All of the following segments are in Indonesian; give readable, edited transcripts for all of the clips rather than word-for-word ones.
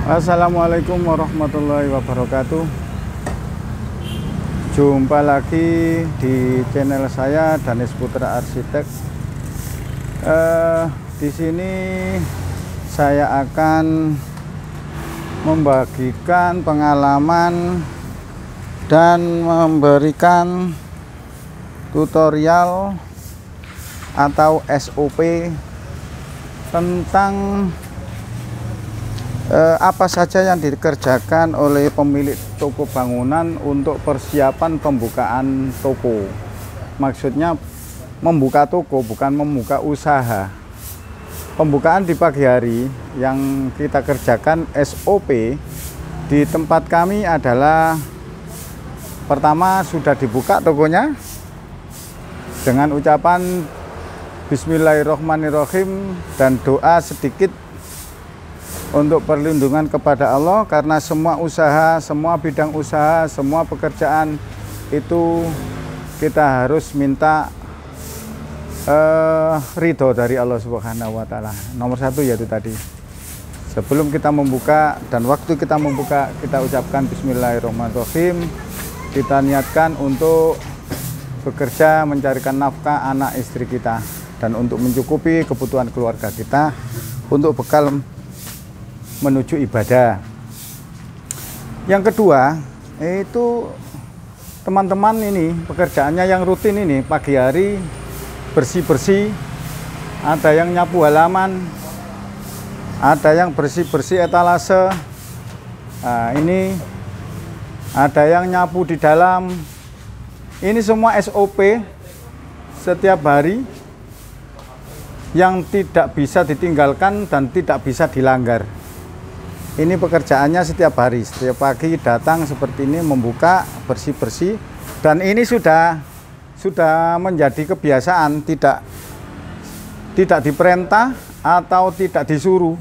Assalamualaikum warahmatullahi wabarakatuh. Jumpa lagi di channel saya, Danis Putra Arsitek. Di sini saya akan membagikan pengalaman dan memberikan tutorial atau SOP tentang apa saja yang dikerjakan oleh pemilik toko bangunan untuk persiapan pembukaan toko. Maksudnya membuka toko, bukan membuka usaha. Pembukaan di pagi hari yang kita kerjakan SOP di tempat kami adalah: pertama, sudah dibuka tokonya dengan ucapan Bismillahirrohmanirrohim dan doa sedikit untuk perlindungan kepada Allah, karena semua usaha, semua bidang usaha, semua pekerjaan itu kita harus minta ridho dari Allah Subhanahu wa Ta'ala. Nomor satu yaitu tadi, sebelum kita membuka dan waktu kita membuka, kita ucapkan Bismillahirrahmanirrahim. Kita niatkan untuk bekerja mencarikan nafkah anak istri kita dan untuk mencukupi kebutuhan keluarga kita untuk bekal menuju ibadah. Yang kedua, itu teman-teman ini pekerjaannya yang rutin ini, pagi hari bersih-bersih, ada yang nyapu halaman, ada yang bersih-bersih etalase, nah, ini ada yang nyapu di dalam. Ini semua SOP setiap hari yang tidak bisa ditinggalkan dan tidak bisa dilanggar. Ini pekerjaannya setiap hari, setiap pagi datang seperti ini, membuka, bersih-bersih, dan ini sudah menjadi kebiasaan, tidak diperintah atau tidak disuruh.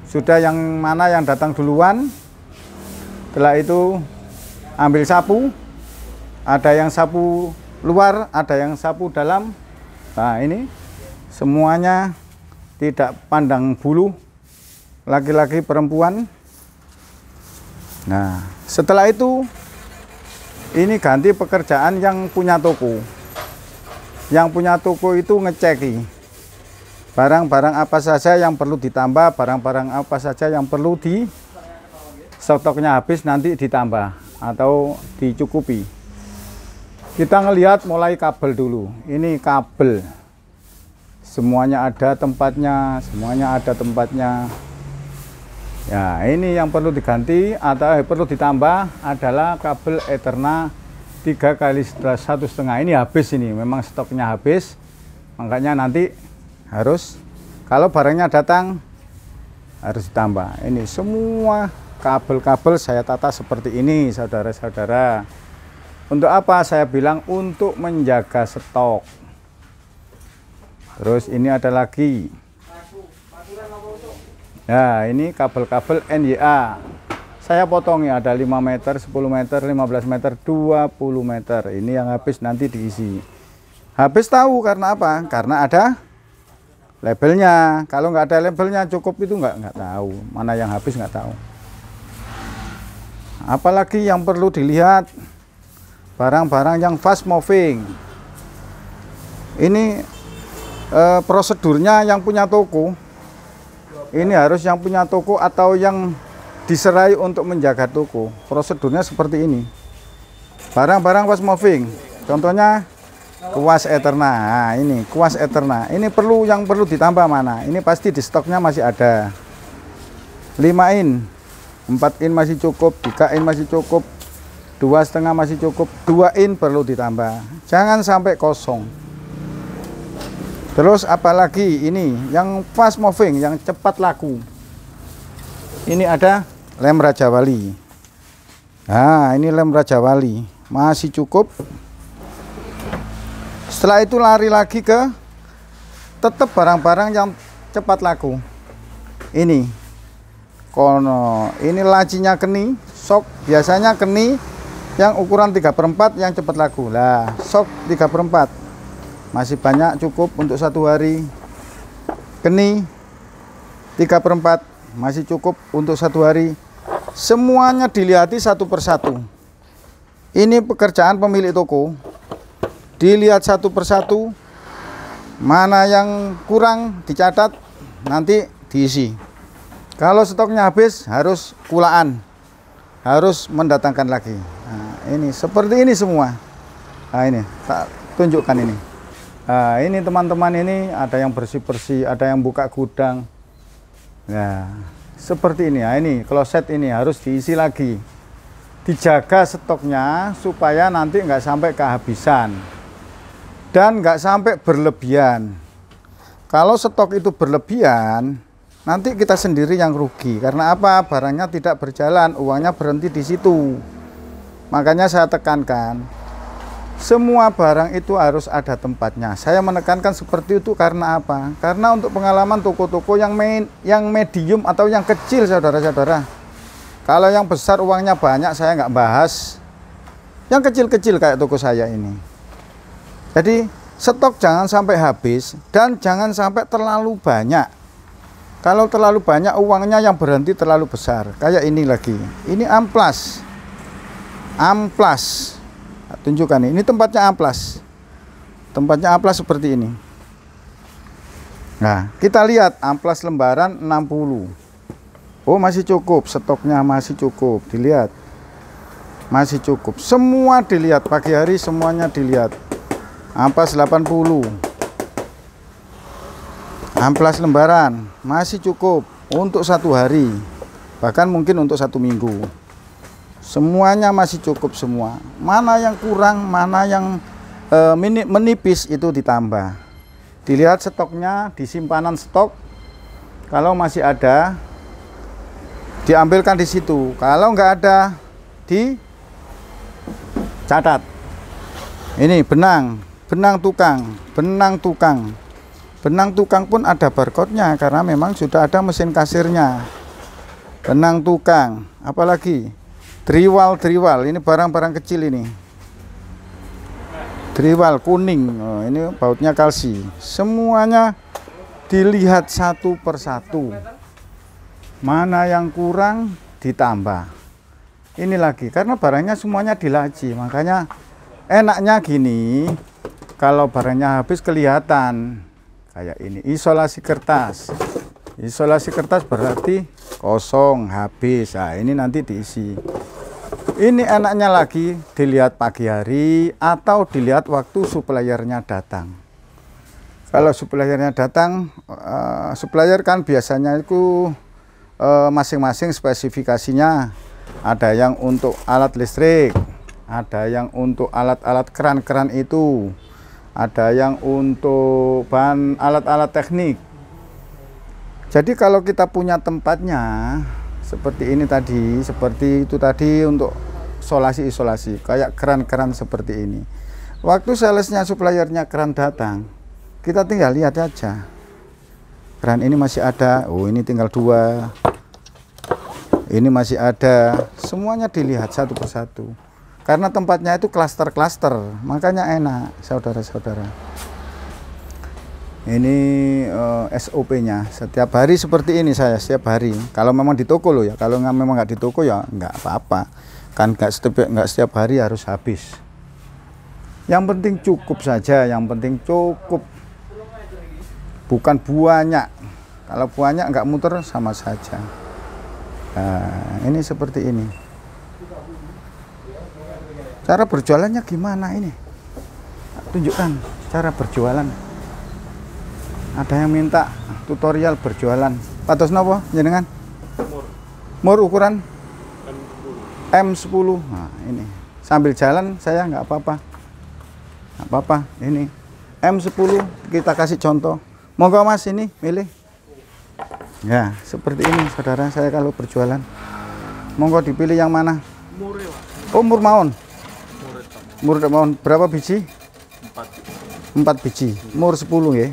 Sudah yang mana yang datang duluan, setelah itu ambil sapu, ada yang sapu luar, ada yang sapu dalam. Nah, ini semuanya tidak pandang bulu, laki-laki perempuan. Nah, setelah itu ini ganti pekerjaan yang punya toko. Yang punya toko itu ngeceki barang-barang apa saja yang perlu ditambah, barang-barang apa saja yang perlu di stoknya habis nanti ditambah atau dicukupi. Kita ngelihat mulai kabel dulu. Ini kabel semuanya ada tempatnya, semuanya ada tempatnya. Ya, ini yang perlu diganti atau perlu ditambah adalah kabel Etherna 3 kali 1,5. Ini habis, ini memang stoknya habis, makanya nanti harus, kalau barangnya datang harus ditambah. Ini semua kabel-kabel saya tata seperti ini, saudara-saudara. Untuk apa saya bilang? Untuk menjaga stok. Terus ini ada lagi. Nah, ini kabel-kabel NYA. Saya potongnya ada 5 meter, 10 meter, 15 meter, 20 meter. Ini yang habis nanti diisi. Habis tahu karena apa? Karena ada labelnya. Kalau nggak ada labelnya cukup itu nggak tahu. Mana yang habis nggak tahu. Apalagi yang perlu dilihat, barang-barang yang fast moving. Ini prosedurnya yang punya toko. Ini harus yang punya toko atau yang diserai untuk menjaga toko. Prosedurnya seperti ini. Barang-barang fast moving. Contohnya kuas Etherna. Nah, ini kuas Etherna. Ini yang perlu ditambah mana? Ini pasti di stoknya masih ada. 5 in, 4 in masih cukup, 3 in masih cukup, 2,5 masih cukup, 2 in perlu ditambah. Jangan sampai kosong. Terus apalagi ini yang fast moving, yang cepat laku. Ini ada lem Raja Wali. Nah, ini lem Raja Wali masih cukup. Setelah itu lari lagi ke tetap barang-barang yang cepat laku. Ini kono, ini lacinya keni, sok biasanya keni yang ukuran 3/4 yang cepat laku. Lah, sok 3/4 masih banyak, cukup untuk 1 hari. Keni 3/4 masih cukup untuk 1 hari. Semuanya dilihati satu persatu. Ini pekerjaan pemilik toko, dilihat satu persatu, mana yang kurang dicatat, nanti diisi. Kalau stoknya habis harus kulaan, harus mendatangkan lagi. Nah, ini seperti ini semua. Nah, ini tak tunjukkan ini. Nah, ini teman-teman, ini ada yang bersih-bersih, ada yang buka gudang. Nah, seperti ini. Nah, ini kloset ini harus diisi lagi. Dijaga stoknya supaya nanti nggak sampai kehabisan dan nggak sampai berlebihan. Kalau stok itu berlebihan, nanti kita sendiri yang rugi. Karena apa? Barangnya tidak berjalan, uangnya berhenti di situ. Makanya saya tekankan, semua barang itu harus ada tempatnya. Saya menekankan seperti itu karena apa? Karena untuk pengalaman toko-toko yang medium atau yang kecil, saudara-saudara. Kalau yang besar uangnya banyak, saya nggak bahas. Yang kecil-kecil kayak toko saya ini. Jadi stok jangan sampai habis dan jangan sampai terlalu banyak. Kalau terlalu banyak, uangnya yang berhenti terlalu besar. Kayak ini lagi. Ini amplas. Amplas. Tunjukkan ini tempatnya amplas. Tempatnya amplas seperti ini. Nah, kita lihat amplas lembaran 60. Oh, masih cukup, stoknya masih cukup. Dilihat. Masih cukup. Semua dilihat, pagi hari semuanya dilihat. Amplas 80. Amplas lembaran masih cukup untuk 1 hari. Bahkan mungkin untuk 1 minggu. Semuanya masih cukup semua. Mana yang kurang, mana yang menipis itu ditambah. Dilihat stoknya di simpanan stok. Kalau masih ada, diambilkan di situ. Kalau nggak ada, dicatat. Ini benang tukang. Benang tukang pun ada barcode-nya karena memang sudah ada mesin kasirnya. Benang tukang, apalagi driwal, ini barang-barang kecil ini. Driwal kuning, oh, ini bautnya kalsi. Semuanya dilihat satu persatu. Mana yang kurang ditambah. Ini lagi karena barangnya semuanya dilaci, makanya enaknya gini. Kalau barangnya habis kelihatan. Kayak ini isolasi kertas. Isolasi kertas berarti kosong, habis. Nah, ini nanti diisi. Ini enaknya lagi dilihat pagi hari atau dilihat waktu suppliernya datang. Kalau suppliernya datang, supplier kan biasanya itu masing-masing spesifikasinya. Ada yang untuk alat listrik, ada yang untuk alat-alat keran-keran itu, ada yang untuk bahan alat-alat teknik. Jadi kalau kita punya tempatnya seperti ini tadi, seperti itu tadi untuk isolasi kayak keran-keran seperti ini. Waktu salesnya, suppliernya keran datang, kita tinggal lihat aja. Keran ini masih ada, oh ini tinggal 2. Ini masih ada, semuanya dilihat satu persatu. Karena tempatnya itu klaster-klaster, makanya enak, saudara-saudara. Ini SOP-nya setiap hari seperti ini saya setiap hari. Kalau memang di toko loh ya, kalau memang nggak di toko ya nggak apa-apa. Kan nggak setiap hari harus habis. Yang penting cukup saja, yang penting cukup. Bukan banyak. Kalau banyak nggak muter sama saja. Nah, ini seperti ini. Cara berjualannya gimana ini? Tunjukkan cara berjualan. Ada yang minta tutorial berjualan. Patos napa jenengan? Mur ukuran M10. Nah, ini. Sambil jalan saya nggak apa-apa. Nggak apa-apa. Ini M10 kita kasih contoh. Monggo Mas, ini milih. Ya, seperti ini saudara saya kalau berjualan. Monggo dipilih yang mana? Oh, mur mawon. Mur mawon berapa biji? 4 biji. Mur 10 ya.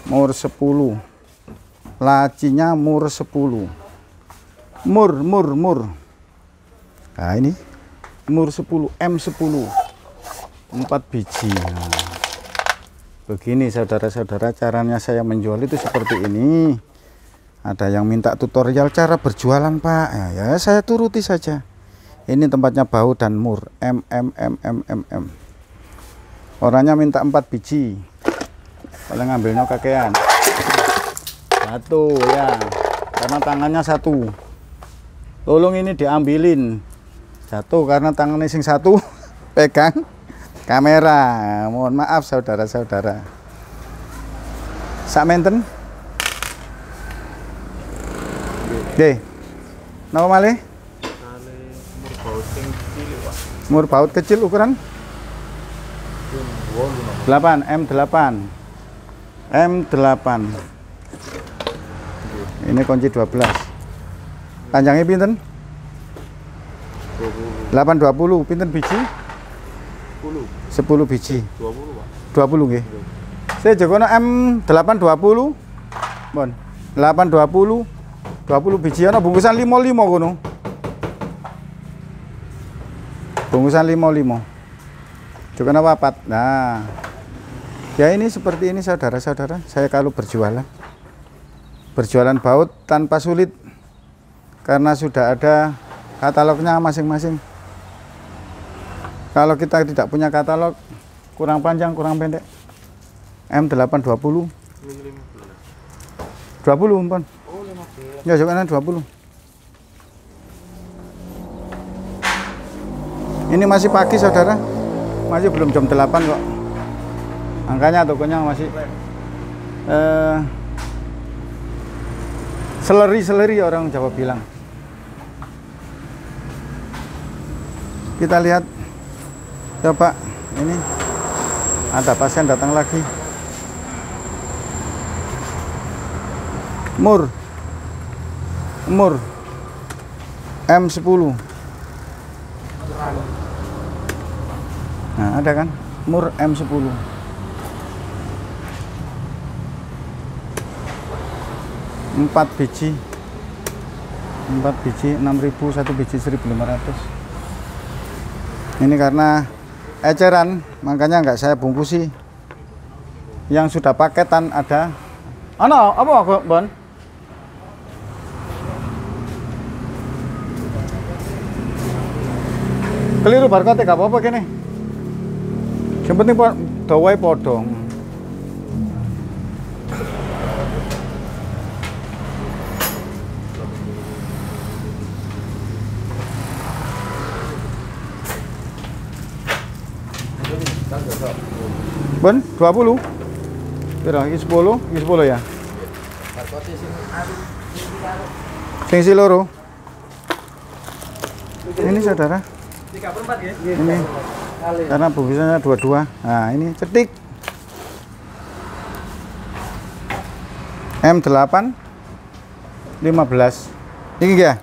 Mur 10. Lacinya mur 10. Mur. Nah, ini mur 10, M10. 4 biji. Nah, begini saudara-saudara caranya saya menjual itu seperti ini. Ada yang minta tutorial cara berjualan Pak, ya saya turuti saja. Ini tempatnya baut dan mur, Orangnya minta 4 biji, boleh ngambilnya kakean. Satu ya, karena tangannya satu. Tolong ini diambilin. Satu karena tangannya sing satu pegang kamera. Mohon maaf saudara-saudara. Sak menten. Oke. Napa malih? Mur baut kecil ukuran 8 M8. Ini kunci 12. Panjangnya pinten? 820. Pinten biji? 10 biji. 20 nggih. Saya jokono M820. Bon. 820. 20 biji ana bungkusan 55 kono. Bungkusan 55. Jokono papat. Nah. Ya ini seperti ini saudara-saudara. Saya kalau berjualan baut tanpa sulit karena sudah ada katalognya masing-masing. Kalau kita tidak punya katalog, kurang panjang, kurang pendek. M820. 20 umpun. Ya jangan 20. Ini masih pagi saudara. Masih belum jam 8 kok. Angkanya tokonya masih seleri orang Jawa bilang. Kita lihat, coba ini ada pasien datang lagi. Mur M10. Nah ada kan mur M10. 4 biji 6.000, 1 biji 1.500. Ini karena eceran makanya nggak saya bungkusi. Yang sudah paketan ada apa Bon? Keliru barcode gak apa-apa kene. Yang penting dawae padha. Bon, 20. Pira iki 10, iki 10 ya. Sing si loro. Ini saudara. 3/4 ya. Ini. Karena bungkusannya 22. Nah, ini cetik. M8 15. Ini ya?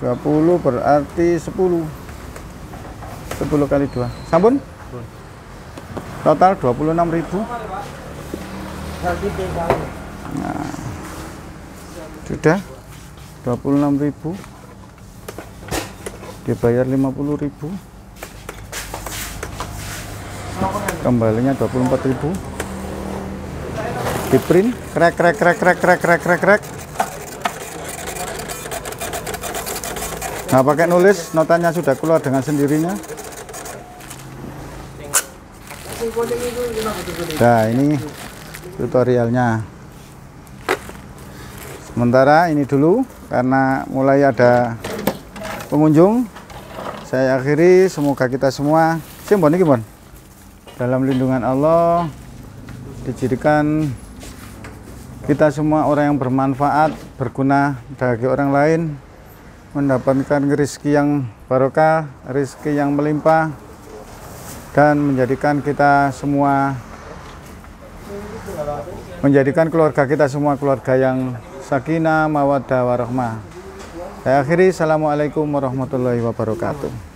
20 berarti 10. 10 kali 2. Sampun? Total 26.000. Nah, sudah 26.000. Dibayar 50.000. Kembalinya 24.000. Di print krek. Nah, pakai nulis, notanya sudah keluar dengan sendirinya. Nah, ini tutorialnya. Sementara ini dulu karena mulai ada pengunjung. Saya akhiri, semoga kita semua simbon iki, Bon. Dalam lindungan Allah dijadikan kita semua orang yang bermanfaat, berguna bagi orang lain, mendapatkan rezeki yang barokah, rezeki yang melimpah, dan menjadikan kita semua, menjadikan keluarga kita semua keluarga yang sakinah, mawaddah, warahmah. Saya akhiri, assalamualaikum warahmatullahi wabarakatuh.